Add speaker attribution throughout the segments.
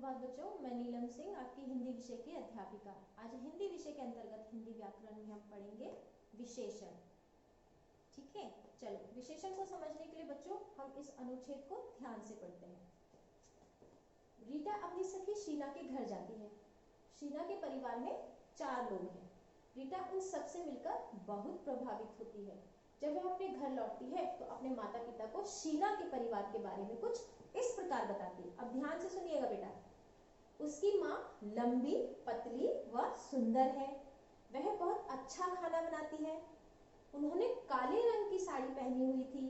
Speaker 1: सुप्रभात बच्चों, मैं नीलम सिंह आपकी हिंदी विषय की अध्यापिका। आज हिंदी विषय के अंतर्गत हिंदी व्याकरण में हम पढ़ेंगे विशेषण। ठीक है, चलो विशेषण को समझने के लिए बच्चों हम इस अनुच्छेद को ध्यान से पढ़ते हैं। रीटा अपनी सखी शीना के घर जाती है। शीना के परिवार में 4 लोग हैं। रीटा उन सबसे मिलकर बहुत प्रभावित होती है। जब वह अपने घर लौटती है तो अपने माता पिता को शीना के परिवार के बारे में कुछ इस प्रकार बताती है। अब ध्यान से सुनिएगा बेटा। उसकी माँ लंबी, पतली व सुंदर है। वह बहुत अच्छा खाना बनाती है। उन्होंने काले रंग की साड़ी पहनी हुई थी।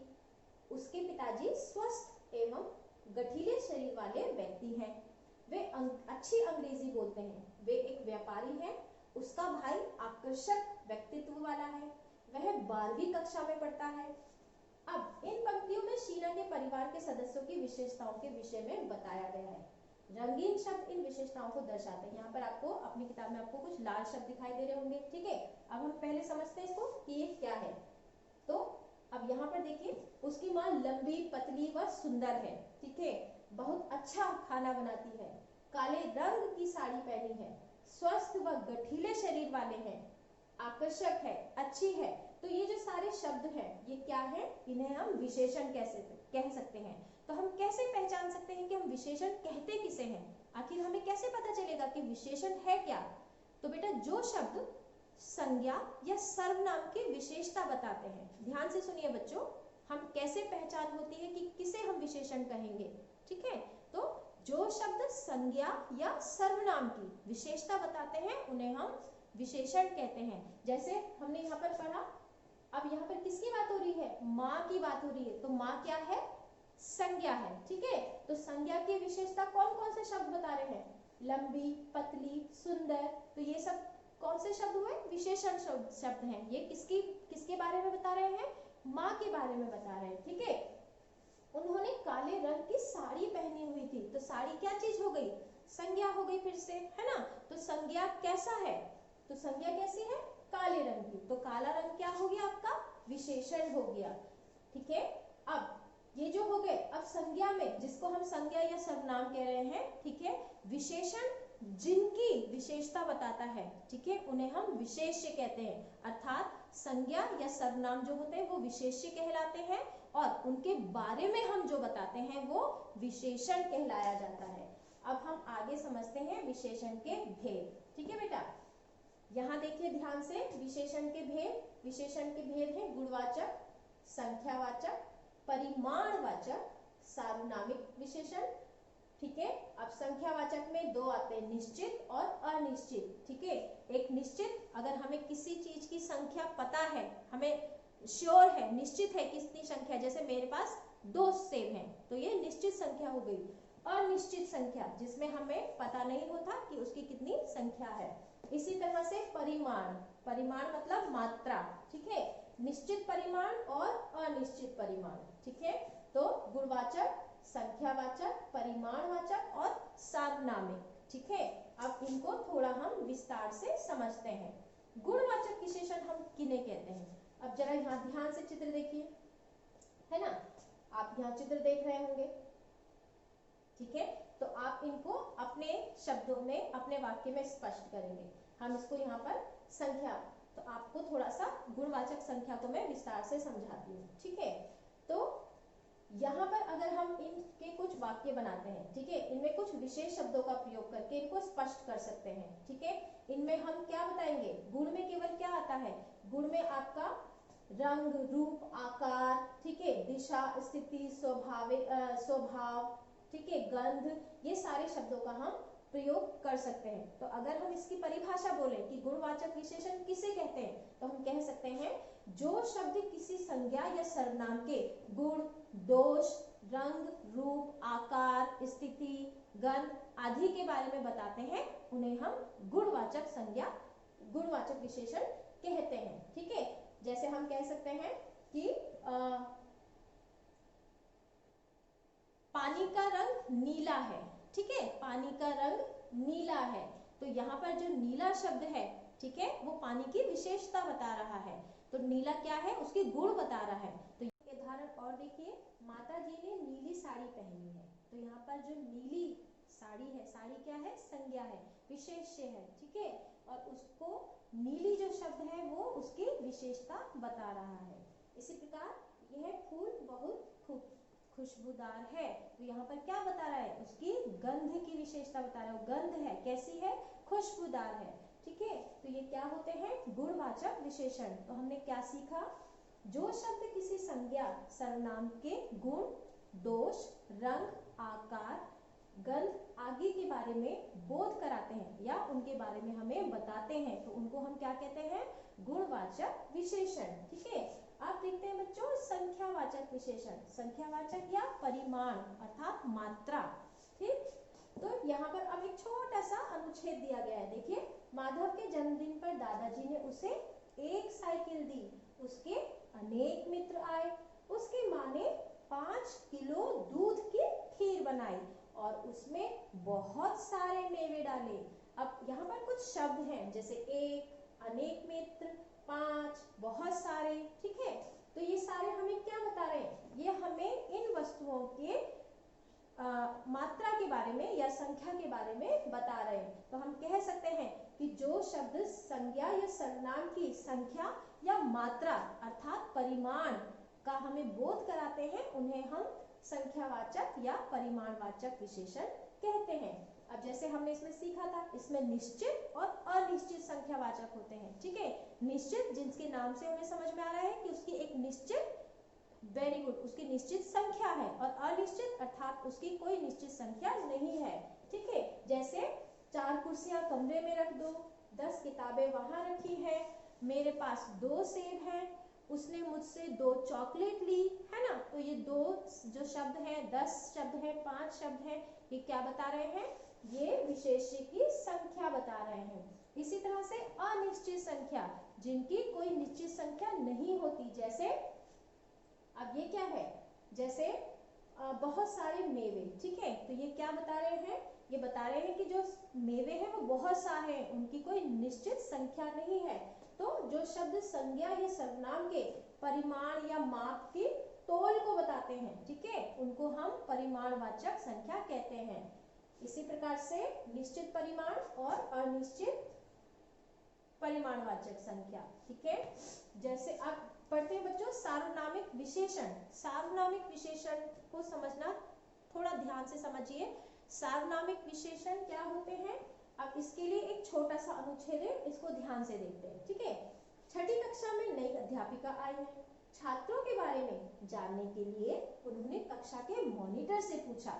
Speaker 1: उसके पिताजी स्वस्थ एवं गठीले शरीर वाले व्यक्ति हैं। वे अच्छी अंग्रेजी बोलते हैं। वे एक व्यापारी हैं। उसका भाई आकर्षक व्यक्तित्व वाला है। वह 12वीं कक्षा में पढ़ता है। अब इन पंक्तियों में शीना के परिवार के सदस्यों की विशेषताओं के विषय में बताया गया है। रंगीन शब्द इन विशेषताओं को दर्शाते हैं। यहाँ पर आपको अपनी किताब में आपको कुछ लाल शब्द दिखाई दे रहे होंगे। ठीक है, अब हम पहले समझते हैं इसको कि ये क्या है। तो अब यहाँ पर देखिए, उसकी माँ लंबी, पतली व सुंदर है। ठीक है, बहुत अच्छा खाना बनाती है। काले रंग की साड़ी पहनी है। स्वस्थ व गठीले शरीर वाले हैं। आकर्षक है, अच्छी है। तो ये जो सारे शब्द हैं ये क्या है, इन्हें हम विशेषण कह सकते हैं। तो हम कैसे पहचान सकते हैं कि हम विशेषण कहते किसे हैं? आखिर हमें कैसे पता चलेगा कि विशेषण है क्या? तो बेटा जो शब्द संज्ञा या सर्वनाम की विशेषता बताते हैं, ध्यान से सुनिए बच्चों, हम कैसे पहचान होती है कि किसे हम विशेषण कहेंगे। ठीक है, तो जो शब्द संज्ञा या सर्वनाम की विशेषता बताते हैं उन्हें हम विशेषण कहते हैं। जैसे हमने यहाँ पर पढ़ा, अब यहाँ पर किसकी बात हो रही है? माँ की बात हो रही है। तो माँ क्या है? संज्ञा है। ठीक है, तो संज्ञा की विशेषता कौन कौन से शब्द बता रहे हैं? लंबी, पतली, सुंदर। तो ये सब कौन से शब्द हुए? विशेषण शब्द हैं। ये किसके बारे में बता रहे हैं? माँ के बारे में बता रहे हैं। ठीक है, उन्होंने काले रंग की साड़ी पहनी हुई थी। तो साड़ी क्या चीज हो गई? संज्ञा हो गई फिर से, है ना। तो संज्ञा कैसा है? तो संज्ञा कैसी है? काले रंग की। तो काला रंग क्या हो गया आपका? विशेषण हो गया। ठीक है, अब ये जो हो गए, अब संज्ञा में जिसको हम संज्ञा या सर्वनाम कह रहे हैं, ठीक है, विशेषण जिनकी विशेषता बताता है, ठीक है, उन्हें हम विशेष्य कहते हैं। अर्थात संज्ञा या सर्वनाम जो होते हैं वो विशेष्य कहलाते हैं और उनके बारे में हम जो बताते हैं वो विशेषण कहलाया जाता है। अब हम आगे समझते हैं विशेषण के भेद। ठीक है बेटा, यहाँ देखिए ध्यान से, विशेषण के भेद। विशेषण के भेद हैं गुणवाचक, संख्यावाचक, परिमाणवाचक, सार्वनामिक विशेषण। ठीक है, अब संख्यावाचक में 2 आते हैं, निश्चित और अनिश्चित। ठीक है, एक निश्चित, अगर हमें किसी चीज की संख्या पता है, हमें श्योर है, निश्चित है कितनी संख्या, जैसे मेरे पास 2 सेब हैं, तो ये निश्चित संख्या हो गई। अनिश्चित संख्या जिसमें हमें पता नहीं होता कि उसकी कितनी संख्या है। इसी तरह से परिमाण, परिमाण मतलब मात्रा। ठीक है, निश्चित परिमाण और अनिश्चित परिमाण। ठीक है, तो गुणवाचक, संख्यावाचक, परिमाणवाचक और सार्वनामिक। ठीक है, अब इनको थोड़ा हम विस्तार से समझते हैं। गुणवाचक विशेषण हम किन्हें कहते हैं? अब जरा यहाँ ध्यान से चित्र देखिए, है ना, आप यहाँ चित्र देख रहे होंगे। ठीक है, तो आप इनको अपने शब्दों में, अपने वाक्य में स्पष्ट करेंगे। हम इसको यहाँ पर संख्या, तो आपको थोड़ा सा गुणवाचक संख्या को मैं विस्तार से समझाती हूँ। ठीक है, तो यहाँ पर अगर हम इनके कुछ वाक्य बनाते हैं, ठीक है, इनमें कुछ विशेष शब्दों का प्रयोग करके इनको स्पष्ट कर सकते हैं। ठीक है, इनमें हम क्या बताएंगे? गुण में केवल क्या आता है? गुण में आपका रंग, रूप, आकार, ठीक है, दिशा, स्थिति, स्वभाव, ठीक है, गंध, ये सारे शब्दों का हम प्रयोग कर सकते हैं। तो अगर हम इसकी परिभाषा बोले कि गुणवाचक विशेषण किसे कहते हैं, तो हम कह सकते हैं जो शब्द किसी संज्ञा या सर्वनाम के गुण, दोष, रंग, रूप, आकार, स्थिति, गंध आदि के बारे में बताते हैं, उन्हें हम गुणवाचक संज्ञा, गुणवाचक विशेषण कहते हैं। ठीक है, जैसे हम कह सकते हैं कि पानी का रंग नीला है। ठीक है, पानी का रंग नीला है। तो यहाँ पर जो नीला शब्द है, ठीक है, वो पानी की विशेषता बता रहा है। तो नीला क्या है? उसके गुण बता रहा है। तो ये उदाहरण और देखिए, माता जी ने नीली साड़ी पहनी है। तो यहाँ पर जो नीली साड़ी है, साड़ी क्या है, संज्ञा है, विशेष्य है, ठीक है, और उसको नीली जो शब्द है वो उसकी विशेषता बता रहा है। इसी प्रकार यह फूल बहुत खुशबूदार है, तो यहाँ पर क्या बता रहा है, उसकी गंध की विशेषता बता रहा है, गंध है, कैसी है, खुशबूदार है, ठीक है। तो ये क्या होते हैं, गुणवाचक विशेषण। तो हमने क्या सीखा, जो शब्द किसी संज्ञा सर्वनाम के गुण, दोष, रंग, आकार, गंध आदि के बारे में बोध कराते हैं या उनके बारे में हमें बताते हैं, तो उनको हम क्या कहते हैं, गुणवाचक विशेषण, ठीक है। आप देखते हैं बच्चों संख्यावाचक विशेषण, संख्यावाचक या परिमाण अर्थात मात्रा, ठीक। तो यहाँ पर अब एक छोटा सा अनुच्छेद दिया गया है, देखिए, माधव के जन्मदिन पर दादाजी ने उसे एक साइकिल दी, उसके अनेक मित्र आए, उसकी माँ ने 5 किलो दूध की खीर बनाई और उसमें बहुत सारे मेवे डाले। अब यहाँ पर कुछ शब्द हैं, जैसे एक, अनेक मित्र, 5, बहुत सारे, ठीक है। तो ये सारे हमें क्या बता रहे हैं, ये हमें इन वस्तुओं के मात्रा के बारे में या संख्या के बारे में बता रहे हैं। तो हम कह सकते हैं कि जो शब्द संज्ञा या सर्वनाम की संख्या या मात्रा अर्थात परिमाण का हमें बोध कराते हैं, उन्हें हम संख्यावाचक या परिमाणवाचक विशेषण कहते हैं। अब जैसे हमने इसमें सीखा था, इसमें निश्चित और अनिश्चित संख्यावाचक होते हैं, ठीक है। निश्चित जिसके नाम से हमें समझ में आ रहा है कि उसकी एक निश्चित, वेरी गुड, उसकी निश्चित संख्या है, और अनिश्चित अर्थात उसकी कोई निश्चित संख्या नहीं है, ठीक है। जैसे 4 कुर्सियां कमरे में रख दो, 10 किताबें वहां रखी है, मेरे पास 2 सेब हैं, उसने मुझसे 2 चॉकलेट ली, है ना। तो ये 2 जो शब्द हैं, 10 शब्द हैं, 5 शब्द हैं, ये क्या बता रहे हैं, ये विशेष्य की संख्या बता रहे हैं। इसी तरह से अनिश्चित संख्या, जिनकी कोई निश्चित संख्या नहीं होती, जैसे अब ये क्या है, जैसे बहुत सारे मेवे, ठीक है। तो ये क्या बता रहे हैं, ये बता रहे हैं कि जो मेवे हैं वो बहुत सारे हैं, उनकी कोई निश्चित संख्या नहीं है। तो जो शब्द संज्ञा या सर्वनाम के परिमाण या माप की तोल को बताते हैं, ठीक है, उनको हम परिमाणवाचक संख्या कहते हैं। इसी प्रकार से निश्चित परिमाण और अनिश्चित परिमाणवाचक संख्या, ठीक है। जैसे आप पढ़ते हैं बच्चों सार्वनामिक विशेषण, सार्वनामिक विशेषण को समझना थोड़ा ध्यान से समझिए। सार्वनामिक विशेषण क्या होते हैं, अब इसके लिए एक छोटा सा अनुच्छेद है, इसको ध्यान से देखते हैं, ठीक है। 6ठी कक्षा में नई अध्यापिका आई है, छात्रों के बारे में जानने के लिए उन्होंने कक्षा के मॉनिटर से पूछा।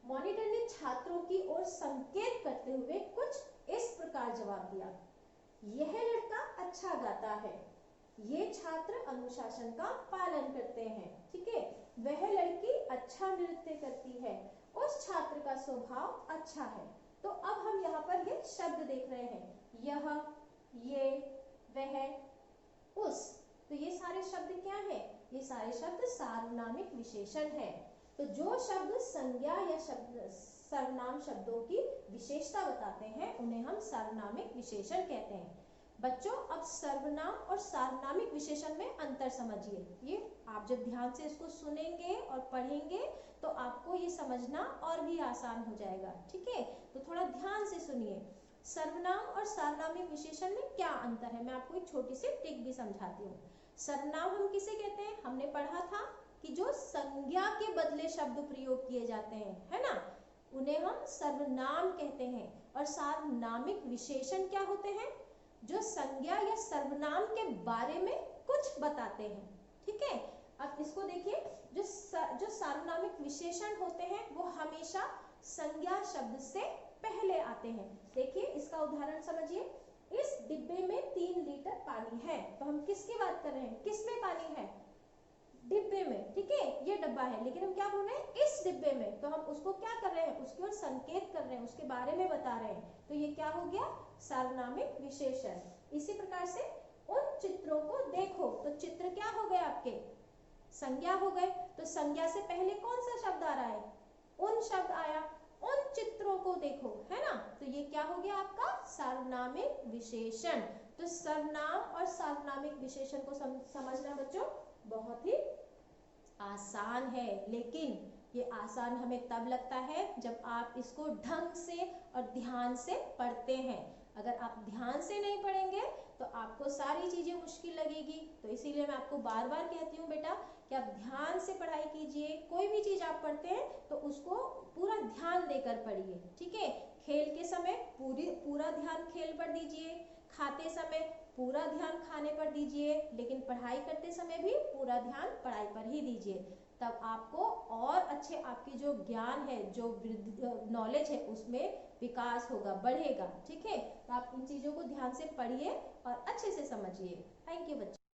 Speaker 1: मॉनिटर ने छात्रों की ओर संकेत करते हुए कुछ इस प्रकार जवाब दिया, यह लड़का अच्छा गाता है, ये छात्र अनुशासन का पालन करते हैं, ठीक है, वह लड़की अच्छा नृत्य करती है, उस छात्र का स्वभाव अच्छा है। तो अब हम यहाँ पर ये शब्द देख रहे हैं, यह, ये, वह, उस, तो ये सारे शब्द क्या है, ये सारे शब्द सार्वनामिक विशेषण है। तो जो शब्द संज्ञा या शब्द सर्वनाम शब्दों की विशेषता बताते हैं, उन्हें हम सार्वनामिक विशेषण कहते हैं। बच्चों अब सर्वनाम और सार्वनामिक विशेषण में अंतर समझिए। ये आप जब ध्यान से इसको सुनेंगे और पढ़ेंगे तो आपको ये समझना और भी आसान हो जाएगा, ठीक है। तो थोड़ा ध्यान से सुनिए, सर्वनाम और सार्वनामिक विशेषण में क्या अंतर है, मैं आपको एक छोटी सी ट्रिक भी समझाती हूँ। सर्वनाम हम किसे कहते हैं, हमने पढ़ा था कि जो संज्ञा के बदले शब्द प्रयोग किए जाते हैं, है ना, उन्हें हम सर्वनाम कहते हैं। और सार्वनामिक विशेषण क्या होते हैं, जो संज्ञा या सर्वनाम के बारे में कुछ बताते हैं, ठीक है। अब इसको देखिए, जो सार्वनामिक विशेषण होते हैं वो हमेशा संज्ञा शब्द से पहले आते हैं। देखिए इसका उदाहरण समझिए, इस डिब्बे में 3 लीटर पानी है, तो हम किसकी बात कर रहे हैं, किसमें पानी है, डिब्बे में, ठीक है, ये डब्बा है, लेकिन हम क्या बोल रहे हैं, इस डिब्बे में, तो हम उसको क्या कर रहे हैं, उसकी ओर संकेत कर रहे हैं, उसके बारे में बता रहे हैं, तो ये क्या हो गया, सार्वनामिक विशेषण। इसी प्रकार से उन चित्रों को देखो, तो चित्र क्या हो गए आपके, संज्ञा हो गए, तो संज्ञा से पहले कौन सा शब्द आ रहा है, उन शब्द आया, उन चित्रों को देखो, है ना, तो ये क्या हो गया आपका सार्वनामिक विशेषण। तो सर्वनाम और सार्वनामिक विशेषण को समझना बच्चों बहुत ही आसान है, लेकिन ये आसान हमें तब लगता है जब आप इसको ढंग से और ध्यान से पढ़ते हैं। अगर आप ध्यान से नहीं पढ़ेंगे तो आपको सारी चीजें मुश्किल लगेगी। तो इसीलिए मैं आपको बार बार कहती हूँ बेटा कि आप ध्यान से पढ़ाई कीजिए। कोई भी चीज आप पढ़ते हैं तो उसको पूरा ध्यान देकर पढ़िए, ठीक है। खेल के समय पूरा ध्यान खेल पर दीजिए, खाते समय पूरा ध्यान खाने पर दीजिए, लेकिन पढ़ाई करते समय भी पूरा ध्यान पढ़ाई पर ही दीजिए। तब आपको और अच्छे आपकी जो ज्ञान है, जो नॉलेज है, उसमें विकास होगा, बढ़ेगा, ठीक है। तो आप इन चीजों को ध्यान से पढ़िए और अच्छे से समझिए। थैंक यू बच्चों।